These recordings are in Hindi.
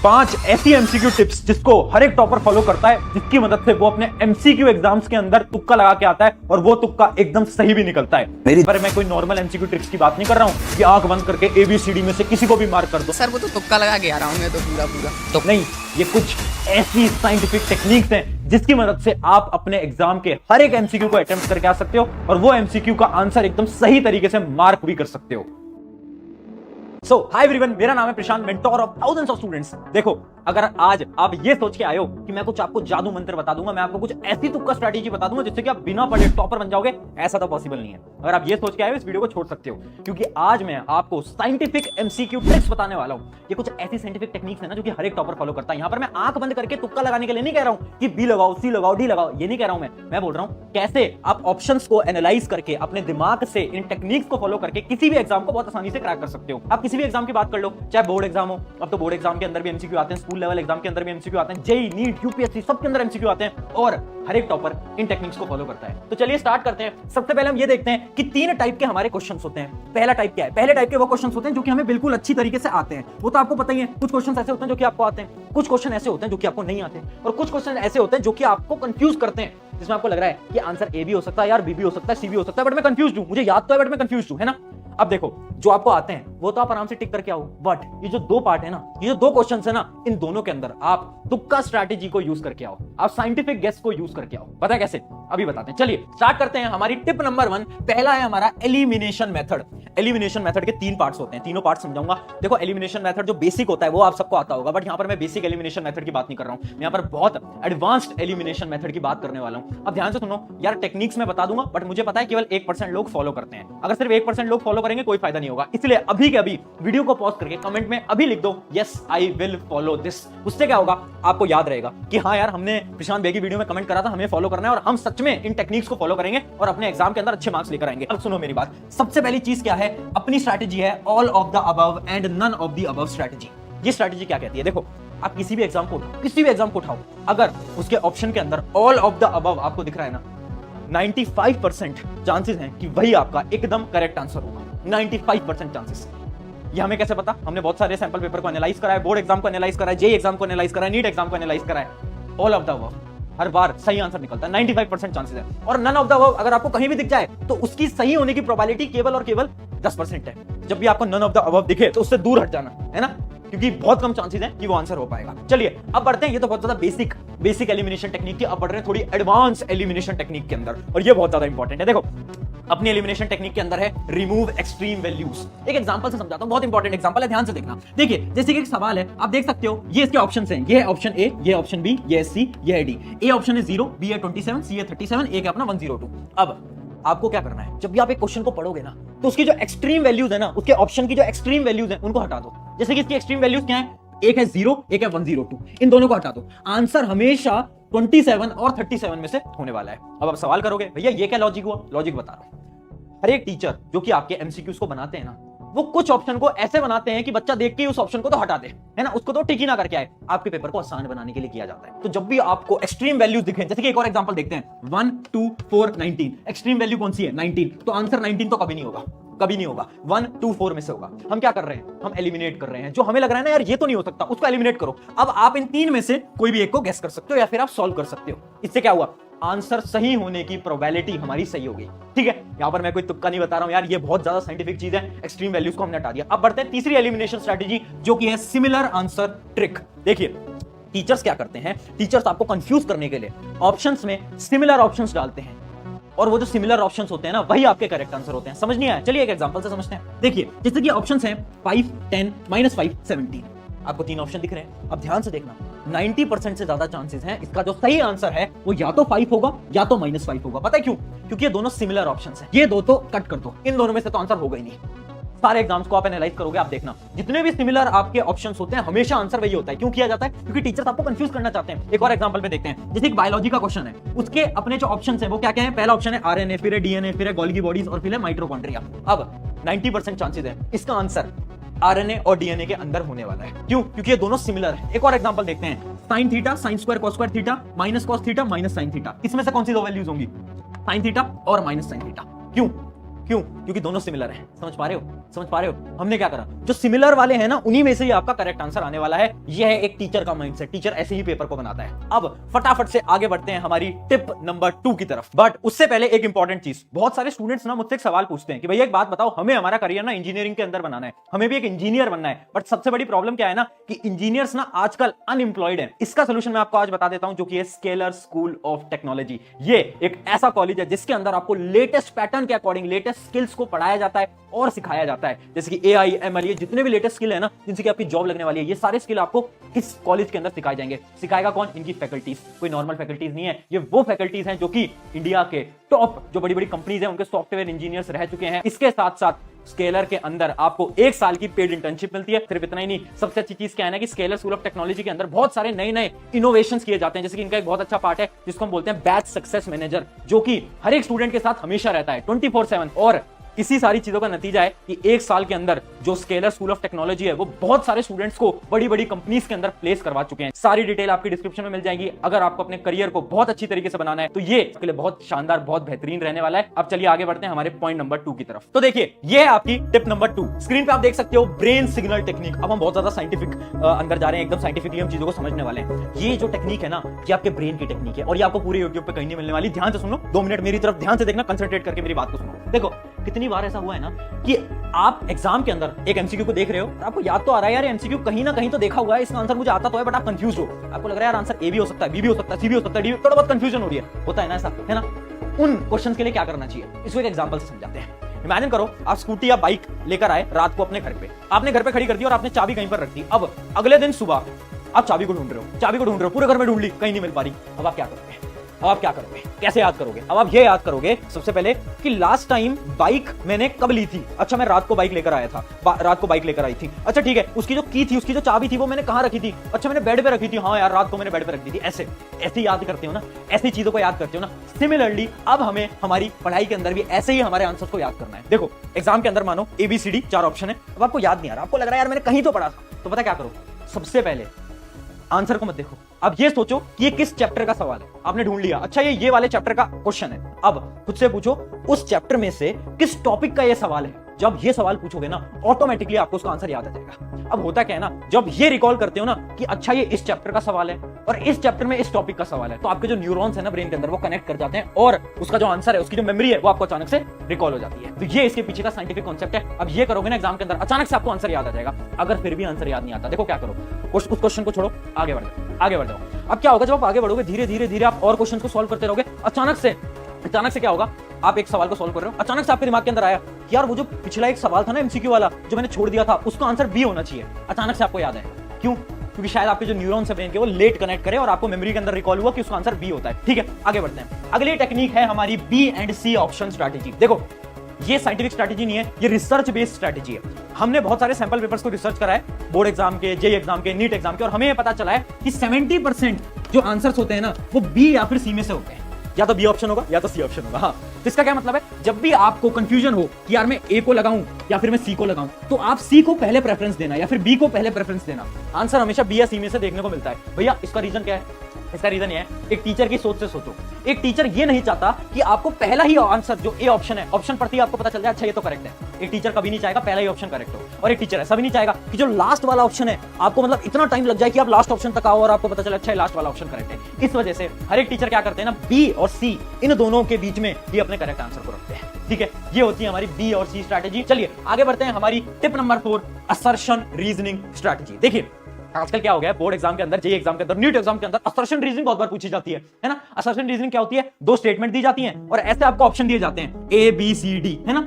5 ऐसी एमसीक्यू टिप्स जिसको हर एक टॉपर फॉलो करता है, जिसकी मदद से वो अपने एमसीक्यू एग्जाम्स के अंदर तुक्का लगा के आता है और वो तुक्का एकदम सही भी निकलता है। पर मैं कोई नॉर्मल एमसीक्यू टिप्स की बात नहीं कर रहा हूँ कि आंख बंद करके एबीसीडी में से किसी को भी मार्क कर दो। सर वो तो तुक्का लगा के आ रहा हूँ मैं तो पूरा तो नहीं, ये कुछ ऐसी साइंटिफिक टेक्निक्स हैं जिसकी मदद से आप अपने एग्जाम के हर एक एमसीक्यू को अटेम्प्ट करके आ सकते हो और वो एमसीक्यू का आंसर एकदम सही तरीके से मार्क भी कर सकते हो। सो हाय एवरीवन, मेरा नाम है Prashant, mentor of thousands of students. देखो, अगर आज आप ये सोच के आए हो कि मैं कुछ आपको जादू मंत्र बता दूंगा, मैं आपको कुछ ऐसी तुक्का स्ट्रेटेजी बता दूंगा जिससे कि आप बिना पढ़े टॉपर बन जाओगे, ऐसा तो पॉसिबल नहीं है। अगर आप ये सोच के आए हो, इस वीडियो को छोड़ सकते हो, क्योंकि आज मैं आपको साइंटिफिक एमसीक्यू ट्रिक्स बताने वाला हूं। ये कुछ ऐसी साइंटिफिक टेक्निक्स है ना जो कि हर एक टॉपर फॉलो करता है। यहां पर मैं आंख बंद करके तुक्का लगाने के लिए नहीं कह रहा हूं कि बी लगाओ, सी लगाओ, डी लगाओ, ये नहीं कह रहा हूं। मैं बोल रहा हूं कैसे आप ऑप्शंस को एनालाइज करके अपने दिमाग से इन टेक्निक्स को फॉलो करके किसी भी एग्जाम को बहुत आसानी से क्रैक कर सकते हो। आप किसी भी एग्जाम की बात कर लो, चाहे बोर्ड एग्जाम हो, अब तो बोर्ड एग्जाम के अंदर भी एमसीक्यू आते हैं, स्कूल लेवल एग्जाम के अंदर भी एमसीक्यू आते हैं, जेई, नीट, यूपीएससी सबके अंदर एमसीक्यू आते हैं और हर एक टॉपर इन टेक्निक्स को फॉलो करता है। तो चलिए स्टार्ट करते हैं। सबसे पहले हम ये देखते हैं कि 3 टाइप के हमारे क्वेश्चंस होते हैं। पहला टाइप क्या है? पहले टाइप के वो क्वेश्चंस होते हैं जो कि हमें बिल्कुल अच्छी तरीके से आते हैं। वो तो आपको पता ही है, कुछ क्वेश्चंस ऐसे होते हैं जो कि आपको आते हैं, कुछ क्वेश्चन ऐसे होते हैं जो कि आपको नहीं आते, और कुछ क्वेश्चन ऐसे होते हैं जो कि आपको कंफ्यूज करते हैं, जिसमें आपको लग रहा है कि आंसर ए भी हो सकता है, यार बी भी हो सकता है, सी भी हो सकता है, बट मैं कंफ्यूज हूं, मुझे याद तो है बट मैं कंफ्यूज हूं, है ना। अब देखो, जो आपको आते हैं वो तो आप आराम से टिक करके आओ, बट ये जो 2 पार्ट है ना, ये जो 2 क्वेश्चंस है ना, इन दोनों के अंदर आप तुक्का स्ट्रैटेजी को यूज करके आओ, आप साइंटिफिक गेस को यूज करके आओ। पता है कैसे? अभी बताते हैं। चलिए स्टार्ट करते हैं। हमारी टिप नंबर 1, पहला है हमारा एलिमिनेशन मेथड। एलिमिनेशन मेथड के 3 पार्ट्स होते हैं, तीनों पार्ट समझाऊंगा। देखो, एलिमिनेशन मेथड जो बेसिक होता है वो आप सबको आता होगा, बट यहां पर मैं बेसिक एलिमिनेशन मेथड की बात नहीं कर रहा हूं, मैं यहां पर बहुत एडवांस्ड एलिमिनेशन मेथड की बात करने वाला हूं। अब ध्यान से सुनो यार, टेक्निक्स में बता दूंगा, बट मुझे पता है केवल 1% लोग फॉलो करते हैं। अगर सिर्फ 1% लोग फॉलो करेंगे कोई फायदा नहीं होगा, इसलिए अभी के अभी वीडियो को पॉज करके कमेंट में अभी लिख दो yes I will follow this. उससे क्या होगा, आपको याद रहेगा कि हाँ यार, हमने प्रशांत बेगी वीडियो में कमेंट करा था, हमें फॉलो करना है और हम सच में इन टेक्निक्स को फॉलो करेंगे और अपने एग्जाम के अंदर अच्छे मार्क्स लेकर आएंगे। अब सुनो मेरी बात, सबसे पहली चीज क्या है? अपनी स्ट्रैटेजी है all of the above and none of the above strategy. ये स्ट्रैटेजी क्या कहती है? देखो, आप किसी भी एग्जाम को उठाओ, किसी भी एग्जाम को उठाओ, अगर उसके ऑप्शन के अंदर ऑल ऑफ द अबव आपको दिख रहा है ना, 95% चांसेस हैं कि वही आपका एकदम करेक्ट आंसर होगा। 95% चांसेस। ये हमें कैसे पता? हमने बहुत सारे सैंपल पेपर को एनालाइज करा है, बोर्ड एग्जाम को एनालाइज करा है, जेईई एग्जाम को एनालाइज करा है, नीट एग्जाम को एनालाइज करा है। ऑल ऑफ द अबव हर बार सही आंसर निकलता है, 95% चांसेस है। और नन ऑफ द अबव अगर आपको कहीं भी दिख जाए तो उसकी सही होने की प्रोबेबिलिटी केवल और केवल 10% है। जब भी आपको नन ऑफ द अबव दिखे तो उससे दूर हट जाना, है ना, क्योंकि बहुत कम चांसेस हैं कि वो आंसर हो पाएगा। चलिए अब बढ़ते हैं। ये तो बहुत ज्यादा बेसिक एलिमिनेशन टेक्निक की, अब बढ़ रहे हैं थोड़ी एडवांस एलिमिनेशन टेक्निक के अंदर, और ये बहुत ज्यादा इंपॉर्टेंट है। देखो, अपनी एलिमिनेशन टेक्निक के अंदर है रिमूव एक्सट्रीम वैल्यूज। एक एग्जांपल से समझाता हूं, बहुत इंपॉर्टेंट एग्जांपल है, ध्यान से देखना। देखिए, जैसे कि एक सवाल है, आप देख सकते हो ये इसके ऑप्शंस हैं, ये है ऑप्शन ए, ये ऑप्शन बी, ये है सी, ये है डी। ए ऑप्शन है 0, बी है 27, सी है 37, ए है अपना 102। अब आपको क्या करना है, जब भी आप एक क्वेश्चन को पढ़ोगे ना, तो उसकी जो एक्सट्रीम वैल्यूज है ना, उसके ऑप्शन की जो एक्सट्रीम वैल्यूज है उनको हटा दो। जैसे कि इसकी एक्सट्रीम वैल्यूज क्या है? एक है 0, एक है 102, इन दोनों को हटा दो। आंसर हमेशा 27 और 37 में से होने वाला है। अब आप सवाल करोगे भैया ये क्या लॉजिक हुआ? लॉजिक बता रहा हूं। हर एक टीचर जो कि आपके एमसीक्यूज को बनाते हैं ना, वो कुछ ऑप्शन को ऐसे बनाते हैं कि बच्चा देख के उस ऑप्शन को तो हटा दे, है ना, उसको तो टिक ही ना करके आए। आपके पेपर को आसान बनाने के लिए किया जाता है। तो जब भी आपको एक्सट्रीम वैल्यूज दिखे, जैसे कि एक और एग्जांपल देखते हैं, 1 2 4 19, एक्सट्रीम वैल्यू कौन सी है? 19, तो आंसर 19 तो कभी नहीं होगा, कभी नहीं होगा, 1 2 4 में से होगा। हम क्या कर रहे हैं? हम एलिमिनेट कर रहे हैं। जो हमें लग रहा है ना यार ये तो नहीं हो सकता, उसको एलिमिनेट करो। अब आप इन 3 में से कोई भी एक को गेस कर सकते हो या फिर आप सॉल्व कर सकते हो। इससे क्या हुआ? आंसर सही होने की प्रोबेबिलिटी हमारी सही हो गई। ठीक है, यहां पर मैं कोई तुक्का नहीं बता रहा हूं यार, ये बहुत ज्यादा साइंटिफिक चीज है। एक्सट्रीम वैल्यूज को हमने हटा दिया। अब बढ़ते हैं तीसरी एलिमिनेशन स्ट्रेटेजी, जो कि है सिमिलर आंसर ट्रिक। देखिए, टीचर्स क्या करते हैं, टीचर्स आपको कंफ्यूज करने के लिए ऑप्शंस में सिमिलर ऑप्शंस डालते हैं, और वो जो सिमिलर ऑप्शंस होते हैं ना, वही आपके करेक्ट आंसर होते हैं। समझ नहीं आया? चलिए एक एग्जांपल से समझते हैं। देखिए, जैसे कि ऑप्शंस हैं 5 10 -5 17, आपको 3 ऑप्शन दिख रहे हैं। अब ध्यान से देखना, 90% से ज्यादा चांसेस हैं इसका जो सही आंसर है वो या तो 5 होगा या तो -5 होगा। पता है क्यों? क्योंकि ये दोनों सिमिलर ऑप्शंस हैं। ये दो तो कट कर दो, इन दोनों में से तो आंसर होगा ही नहीं। सारे एग्जाम्स को आप एनालाइज करोगे, आप देखना जितने भी सिमिलर आपके ऑप्शंस होते हैं हमेशा आंसर वही होता है। क्यों किया जाता है? क्योंकि टीचर्स आपको कंफ्यूज करना चाहते हैं। एक और एग्जांपल पे देखते हैं, जैसे एक बायोलॉजी का क्वेश्चन है, उसके अपने जो ऑप्शंस हैं वो क्या क्या है? पहला ऑप्शन है आरएनए, फिर है डीएनए, फिर है गोल्गी बॉडीज और फिर है माइटोकॉन्ड्रिया। अब 90% चांसेस है इसका आंसर आरएनए और डीएनए के अंदर होने वाला है। क्यों? क्योंकि ये दोनों सिमिलर है। एक और एग्जांपल देखते हैं, sin theta sin square cos square theta minus cos theta minus sin theta. इसमें से कौन सी दो वैल्यूज होंगी? sin थीटा और माइनस sin थीटा। क्यों? क्योंकि दोनों सिमिलर हैं। समझ पा रहे हो? समझ पा रहे हो हमने क्या करा? जो सिमिलर वाले हैं ना, उन्हीं में से ही आपका करेक्ट आंसर आने वाला है। यह है एक टीचर का माइंडसेट, टीचर ऐसे ही पेपर को बनाता है। अब फटाफट से आगे बढ़ते हैं हमारी टिप नंबर 2 की तरफ। बट उससे पहले एक इंपॉर्टेंट चीज, बहुत सारे स्टूडेंट्स ना मुझसे एक सवाल पूछते हैं कि भैया एक बात बताओ, हमें हमारा करियर ना इंजीनियरिंग के अंदर बनाना है, हमें भी एक इंजीनियर बनना है, बट सबसे बड़ी प्रॉब्लम क्या है ना कि इंजीनियर्स ना आजकल अनएम्प्लॉयड है। इसका सोल्यूशन मैं आपको आज बता देता हूं, जो कि है स्केलर स्कूल ऑफ टेक्नोलॉजी। ये एक ऐसा कॉलेज है जिसके अंदर आपको लेटेस्ट पैटर्न के अकॉर्डिंग लेटेस्ट स्किल्स को पढ़ाया जाता है और सिखाया जाता है, जैसे कि AI ML, ये जितने भी लेटेस्ट स्किल है ना जिनसे कि आपकी जॉब लगने वाली है, ये सारे स्किल आपको इस कॉलेज के अंदर सिखाए जाएंगे। सिखाएगा कौन? इनकी फैकल्टीज। कोई नॉर्मल फैकल्टीज नहीं है, ये वो फैकल्टीज हैं जो कि इंडिया के टॉप जो बड़ी बड़ी कंपनीज हैं उनके सॉफ्टवेयर इंजीनियर्स रह चुके हैं। इसके साथ साथ स्केलर के अंदर आपको 1 साल की पेड इंटर्नशिप मिलती है। सिर्फ इतना ही नहीं, सबसे अच्छी चीज क्या है ना कि स्केलर स्कूल ऑफ टेक्नोलॉजी के अंदर बहुत सारे नए नए इनोवेशंस किए जाते हैं, जैसे कि इनका एक बहुत अच्छा पार्ट है जिसको हम बोलते हैं बैच सक्सेस मैनेजर, जो कि हर एक स्टूडेंट के साथ हमेशा रहता है 24/7। और इसी सारी चीजों का नतीजा है कि 1 साल के अंदर जो स्केलर स्कूल ऑफ टेक्नोलॉजी है वो बहुत सारे स्टूडेंट्स को बड़ी बड़ी कंपनीज के अंदर प्लेस करवा चुके हैं। सारी डिटेल आपकी डिस्क्रिप्शन में मिल जाएगी। अगर आपको अपने करियर को बहुत अच्छी तरीके से बनाना है तो ये इसके लिए बहुत शानदार, बहुत बेहतरीन रहने वाला है। अब चलिए आगे बढ़ते हैं हमारे पॉइंट नंबर 2 की तरफ। तो देखिए, ये है आपकी टिप नंबर 2। स्क्रीन पे आप देख सकते हो ब्रेन सिग्नल टेक्निक। अब हम बहुत ज्यादा साइंटिफिक अंदर जा रहे हैं, एकदम साइंटिफिकली हम चीजों को समझने वाले हैं। ये जो टेक्निक है ना, ये आपके ब्रेन की टेक्निक है और ये आपको पूरे यूट्यूब पे कहीं नहीं मिलने वाली। ध्यान से सुनो, 2 मिनट मेरी तरफ ध्यान से देखना, कंसंट्रेट करके मेरी बात को सुनो। देखो, कितनी बार ऐसा हुआ है ना कि आप एग्जाम के अंदर एक एमसीक्यू को देख रहे हो, आपको याद तो आ रहा है यार एमसीक्यू कहीं ना कहीं तो देखा हुआ है, इसका आंसर मुझे आता तो है, बट आप कंफ्यूज हो। आपको लग रहा है यार आंसर ए भी हो सकता है, बी भी हो सकता है, सी भी हो सकता है, डी भी, थोड़ा बहुत कंफ्यूजन हो रही है, होता है ना ऐसा, है ना? उन क्वेश्चंस के लिए क्या करना चाहिए, इसको एक एग्जांपल से समझाते हैं। इमेजिन करो आप स्कूटी या बाइक लेकर आए रात को अपने घर पे, आपने घर पे खड़ी कर दी और आपने चाबी कहीं पर रख दी। अब अगले दिन सुबह आप चाबी को ढूंढ रहे हो, पूरे घर में ढूंढ ली, कहीं नहीं मिल पा रही। अब आप क्या करोगे? अब आप क्या करोगे? कैसे याद करोगे? अब आप ये याद करोगे सबसे पहले कि लास्ट टाइम बाइक मैंने कब ली थी। अच्छा, मैं रात को बाइक लेकर आया था, रात को बाइक लेकर आई थी। अच्छा ठीक है, उसकी जो की थी, उसकी जो चाबी थी वो मैंने कहां रखी थी? अच्छा, मैंने बेड पे रखी थी। हाँ यार, रात को मैंने बेड पे रख दी थी। ऐसे ऐसे याद करते हो ना, ऐसी चीजों को याद करते हो ना। सिमिलरली अब हमें हमारी पढ़ाई के अंदर भी ऐसे ही हमारे आंसर को याद करना है। देखो, एग्जाम के अंदर मानो ABCD 4 ऑप्शन है, अब आपको याद नहीं आ रहा, आपको लग रहा है यार मैंने कहीं तो पढ़ा था, तो पता क्या करो, सबसे पहले आंसर को मत देखो, अब ये सोचो कि ये किस चैप्टर का सवाल है। आपने ढूंढ लिया, अच्छा ये वाले चैप्टर का क्वेश्चन है। अब खुद से पूछो उस चैप्टर में से किस टॉपिक का ये सवाल है। जब ये सवाल पूछोगे ना, ऑटोमेटिकली आपको उसका आंसर याद आ जाएगा। अब होता क्या है ना, जब ये रिकॉल करते हो ना कि अच्छा ये इस चैप्टर का सवाल है और इस चैप्टर में इस टॉपिक का सवाल है, तो आपके जो न्यूरॉन्स है ना ब्रेन के अंदर, वो कनेक्ट कर जाते हैं और उसका जो आंसर है, उसकी जो मेमोरी है, वो आपको अचानक से रिकॉल हो जाती है। तो ये इसके पीछे का साइंटिफिक कॉन्सेप्ट है। अब ये करोगे ना एग्जाम के अंदर, अचानक से आपको आंसर याद आ जाएगा। अगर फिर भी आंसर याद नहीं आता, देखो क्या करो, उस क्वेश्चन को छोड़ो, आगे बढ़ जाओ। अब क्या होगा, जब आप आगे बढ़ोगे धीरे धीरे धीरे आप और क्वेश्चन को सॉल्व करते रहोगे। अचानक से क्या होगा, आप एक सवाल को सॉल्व कर रहे हो, अचानक से आपके दिमाग के अंदर आया कि यार वो जो पिछला एक सवाल था ना एमसीक्यू वाला जो मैंने छोड़ दिया था, उसका आंसर बी होना चाहिए। अचानक से आपको याद है, क्यों? क्योंकि शायद आपके जो न्यूरॉन्स है ब्रेन के, वो लेट कनेक्ट करे और आपको मेमोरी के अंदर रिकॉल हुआ कि उसका आंसर बी होता है। ठीक है, आगे बढ़ते हैं। अगली टेक्निक है हमारी B and C option strategy. देखो, ये साइंटिफिक स्ट्रैटेजी नहीं है, ये रिसर्च बेस्ड स्ट्रैटेजी है। हमने बहुत सारे सैंपल पेपर्स को रिसर्च करा है, बोर्ड एग्जाम के, जेईई एग्जाम के, नीट एग्जाम के, और हमें ये पता चला है कि 70% जो आंसर्स होते हैं ना, वो बी या फिर सी में से होते हैं। या तो बी ऑप्शन होगा या तो सी ऑप्शन होगा। हाँ, तो इसका क्या मतलब है, जब भी आपको कंफ्यूजन हो कि यार मैं ए को लगाऊं या फिर मैं सी को लगाऊं, तो आप सी को पहले प्रेफरेंस देना या फिर बी को पहले प्रेफरेंस देना। आंसर हमेशा बी या सी में से देखने को मिलता है। भैया इसका रीजन क्या है? इसका रीजन ये है, एक टीचर की सोच से सोचो। एक टीचर ये नहीं चाहता कि आपको पहला ही आंसर जो ए ऑप्शन है, ऑप्शन पढ़ते ही आपको पता चल जाए अच्छा ये तो करेक्ट है। एक टीचर कभी नहीं चाहेगा पहला ही ऑप्शन करेक्ट हो, और एक टीचर ऐसा भी नहीं चाहेगा कि जो लास्ट वाला ऑप्शन है आपको मतलब इतना टाइम लग जाए कि आप लास्ट ऑप्शन तक आओ और आपको पता चले अच्छा लास्ट वाला ऑप्शन करेक्ट है। इस वजह से हर एक टीचर क्या करते हैं ना, बी और सी इन दोनों के बीच में ही अपने करेक्ट आंसर को रखते हैं। ठीक है, ये होती है हमारी बी और सी स्ट्रैटेजी। चलिए आगे बढ़ते हैं हमारी tip number 4, assertion reasoning strategy. देखिए आजकल क्या हो गया है, बोर्ड एग्जाम के अंदर, जेईई एग्जाम के अंदर, नीट एग्जाम के अंदर असर्शन रीजनिंग बहुत बार पूछी जाती है ना। असर्शन रीजनिंग क्या होती है, 2 स्टेटमेंट दी जाती हैं और ऐसे आपको ऑप्शन दिए जाते हैं ए बी सी डी, है ना।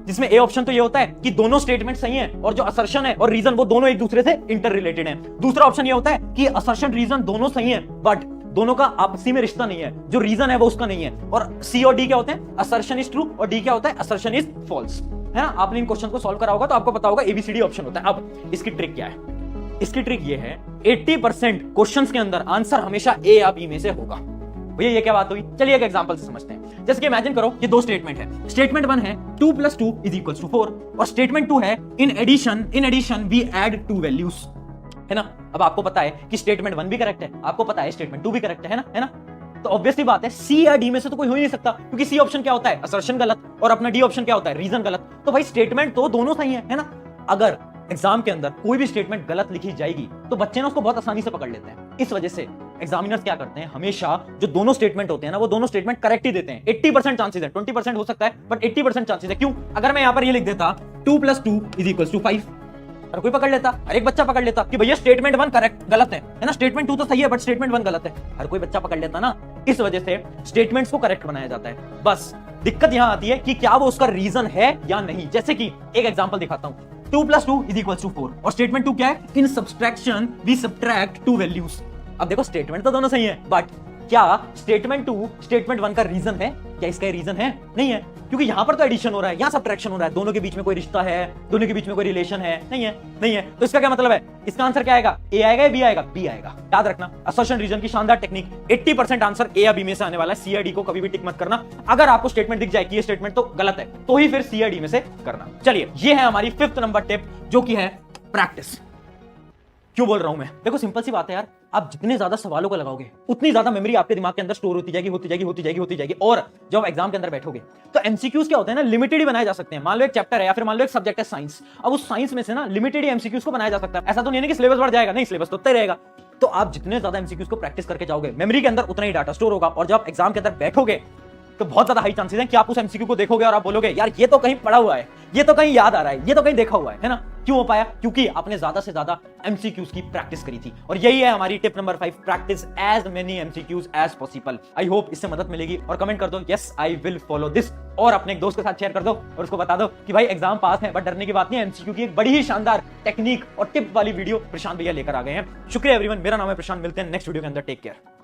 जिसमें ए ऑप्शन तो ये होता है कि दोनों स्टेटमेंट सही हैं और जो असर्शन है और रीजन वो दोनों एक दूसरे से इंटर रिलेटेड हैं। दूसरा ऑप्शन ये होता है कि असर्शन रीजन दोनों सही हैं बट दोनों का आपसी में रिश्ता नहीं है, जो रीजन है वो उसका नहीं है। और सी और डी क्या होते हैं, असर्शन इज ट्रू और डी क्या होता है, असर्शन इज फॉल्स, है ना। आपने इन क्वेश्चन को सॉल्व करा होगा तो आपको पता होगा एबीसीडी ऑप्शन होता है। अब इसकी ट्रिक क्या है, इसकी ट्रिक ये है 80% क्वेश्चंस के अंदर आंसर हमेशा ए या बी में से होगा। भैया ये क्या बात हुई, चलिए एक एग्जांपल से समझते हैं। जैसे कि इमेजिन करो ये 2 स्टेटमेंट है। स्टेटमेंट 1 है 2 + 2 = 4 और स्टेटमेंट 2 है in addition we add 2 values, है ना। अब आपको पता है कि स्टेटमेंट 1 भी करेक्ट है, आपको पता है स्टेटमेंट 2 भी करेक्ट है ना, है ना। तो ऑब्वियसली बात है सी या डी में से तो कोई हो ही नहीं सकता, क्योंकि सी ऑप्शन क्या होता है, असर्शन गलत, और अपना डी ऑप्शन क्या होता है, रीजन गलत। तो भाई स्टेटमेंट तो दोनों सही है ना। अगर एग्जाम के अंदर कोई भी स्टेटमेंट गलत लिखी जाएगी तो बच्चे ना उसको बहुत आसानी से पकड़ लेते हैं। इस वजह से एग्जामिनर्स क्या करते हैं, हमेशा जो दोनों स्टेटमेंट होते हैं ना, वो दोनों स्टेटमेंट करेक्ट ही देते हैं। 80% चांसेस है, 20% हो सकता है, बट 80% चांसेस है। क्यों? अगर मैं यहां पर ये लिख देता 2 + 2 = 5, हर कोई पकड़ लेता, हर एक बच्चा पकड़ लेता कि भैया स्टेटमेंट 1 करेक्ट गलत है ना, स्टेटमेंट 2 तो सही है बट स्टेटमेंट 1 गलत है, हर कोई बच्चा पकड़ लेता ना। इस वजह से स्टेटमेंट्स को करेक्ट बनाया जाता है। बस दिक्कत यहां आती है कि क्या वो उसका रीजन है या नहीं। जैसे कि एक एग्जांपल दिखाता हूं, 2 + 2 = 4, और स्टेटमेंट 2 क्या है, इन सब्सट्रैक्शन वी सब्ट्रैक्ट 2 वैल्यूज। अब देखो स्टेटमेंट तो दोनों सही है, बट क्या स्टेटमेंट 2 स्टेटमेंट 1 का रीजन है? क्या इसका रीजन है? नहीं है, क्योंकि यहां पर तो एडिशन हो रहा है, यहां सब्ट्रैक्शन हो रहा है, दोनों के बीच में कोई रिश्ता है, दोनों के बीच में कोई रिलेशन है? नहीं है, नहीं है। तो इसका क्या मतलब है, इसका आंसर क्या आएगा, ए आएगा या बी आएगा? बी आएगा। याद रखना, असर्शन रीजन की शानदार टेक्निक, 80% आंसर ए या बी में से आने वाला है। सी या डी को कभी भी टिक मत करना। अगर आपको स्टेटमेंट दिख जाए कि ये स्टेटमेंट तो गलत है, तो ही फिर सी या डी में से करना। चलिए, ये है हमारी 5th नंबर टिप, जो कि है प्रैक्टिस। क्यों बोल रहा हूं मैं? देखो सिंपल सी बात है यार, आप जितने ज्यादा सवालों को लगाओगे उतनी ज्यादा मेमोरी आपके दिमाग के अंदर स्टोर होती जाएगी, होती जाएगी, होती जाएगी, होती जाएगी। और जब आप एग्जाम के अंदर बैठोगे तो एमसीक्यूज क्या होते हैं ना, लिमिटेड ही बनाए जा सकते हैं। मान लो एक चैप्टर है या फिर मान लो एक सब्जेक्ट है साइंस, अब उस साइंस में से ना लिमिटेड ही एमसीक्यूज को बनाया जा सकता है। ऐसा तो नहीं है कि सिलेबस बढ़ जाएगा, नहीं, सिलेबस तो उतना ही रहेगा। तो आप जितने ज्यादा एमसीक्यूज को प्रैक्टिस करके जाओगे, मेमोरी के अंदर उतना ही डाटा स्टोर होगा, और जब आप एग्जाम के अंदर बैठोगे तो बहुत ज्यादा हाई चांसेस हैं कि आप उस एमसीक्यू को देखोगे और आप बोलोगे यार ये तो कहीं पढ़ा हुआ है, ये तो कहीं याद आ रहा है, ये तो कहीं देखा हुआ है ना। क्यों हो पाया? क्योंकि आपने ज्यादा से ज्यादा एमसीक्यूज की प्रैक्टिस करी थी। और यही है हमारी tip number 5, practice as many MCQs as possible. I hope इससे मदद मिलेगी, और कमेंट कर दो yes I will follow this, और अपने एक दोस्त के साथ शेयर कर दो और उसको बता दो कि भाई एग्जाम पास है, बट डरने की बात नहीं है। एमसीक्यू की एक बड़ी ही शानदार टेक्निक और टिप वाली वीडियो प्रशांत भैया लेकर आ गए हैं। शुक्रिया एवरीवन, मेरा नाम है प्रशांत, मिलते हैं नेक्स्ट वीडियो के अंदर। Take care.